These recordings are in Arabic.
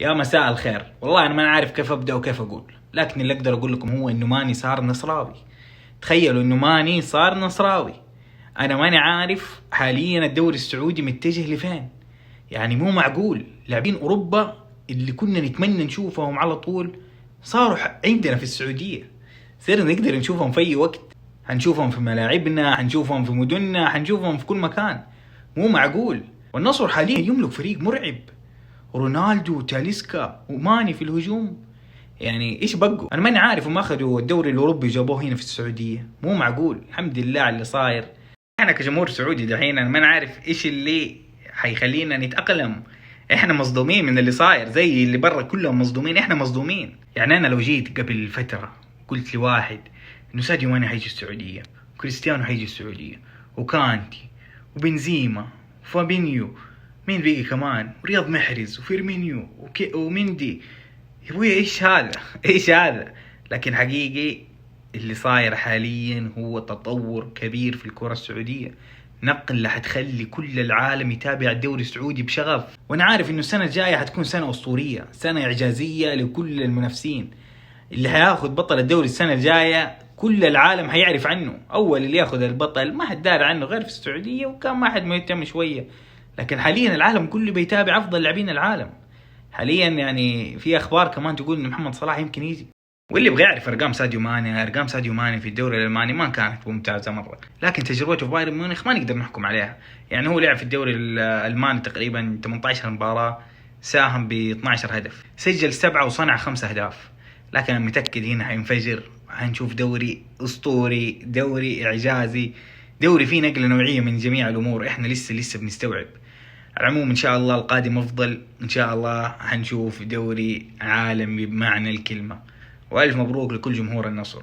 يا مساء الخير. والله أنا ما عارف كيف أبدأ وكيف أقول، لكن اللي أقدر أقول لكم هو إنه ماني صار نصراوي. تخيلوا إنه ماني صار نصراوي. أنا ماني عارف حاليا الدوري السعودي متجه لفين. يعني مو معقول لاعبين أوروبا اللي كنا نتمنى نشوفهم على طول صاروا عندنا في السعودية. صرنا نقدر نشوفهم في أي وقت، هنشوفهم في ملاعبنا، هنشوفهم في مدننا، هنشوفهم في كل مكان. مو معقول. والنصر حاليا يملك فريق مرعب، رونالدو وتاليسكا وماني في الهجوم. يعني ايش بقوا؟ انا ماني عارف هم اخذوا الدوري الاوروبي جابوه هنا في السعوديه. مو معقول. الحمد لله على اللي صاير. احنا كجمهور سعودي دحين انا ماني عارف ايش اللي حيخلينا نتاقلم. احنا مصدومين من اللي صاير، زي اللي برا كلهم مصدومين، احنا مصدومين. يعني انا لو جيت قبل فتره قلت لواحد انه ساديو ماني حيجي السعوديه، وكريستيانو حيجي السعوديه، وكانتي وبنزيما وفابينيو، مين بيجي كمان، ورياض محرز وفيرمينيو ومندي، يا ابويا ايش هذا؟ ايش هذا؟ لكن حقيقي اللي صاير حاليا هو تطور كبير في الكرة السعودية، نقلة حتخلي كل العالم يتابع الدوري السعودي بشغف. وانا عارف انه السنة الجاية حتكون سنة اسطورية، سنة اعجازية لكل المنافسين. اللي هياخد بطل الدوري السنة الجاية كل العالم هيعرف عنه. اول اللي ياخد البطل ما حد دار عنه غير في السعودية، وكان ما حد مهتم شوية. لكن حاليا العالم كله بيتابع افضل لاعبين العالم حاليا. يعني في اخبار كمان تقول ان محمد صلاح يمكن يجي. واللي يبغى يعرف ارقام ساديو ماني في الدوري الالماني ما كانت ممتازه مره، لكن تجربته في بايرن ميونخ ما نقدر نحكم عليها. يعني هو لعب في الدوري الالماني تقريبا 18 مباراه، ساهم ب 12 هدف، سجل 7 وصنع 5 اهداف. لكن انا متاكد هنا حينفجر، حنشوف دوري اسطوري، دوري اعجازي، دوري فيه نقله نوعيه من جميع الامور. احنا لسه بنستوعب. على العموم ان شاء الله القادم افضل، ان شاء الله حنشوف دوري عالمي بمعنى الكلمة. والف مبروك لكل جمهور النصر.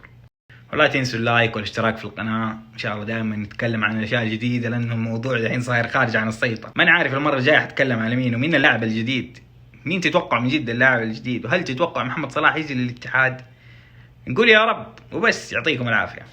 ولا تنسوا اللايك والاشتراك في القناة. ان شاء الله دائما نتكلم عن الاشياء الجديدة، لانه الموضوع الحين صاير خارج عن السيطرة. ما نعرف المرة الجاية حتكلم على مين، ومين اللاعب الجديد، مين تتوقع من جد اللاعب الجديد، وهل تتوقع محمد صلاح يجي للاتحاد؟ نقول يا رب وبس. يعطيكم العافية.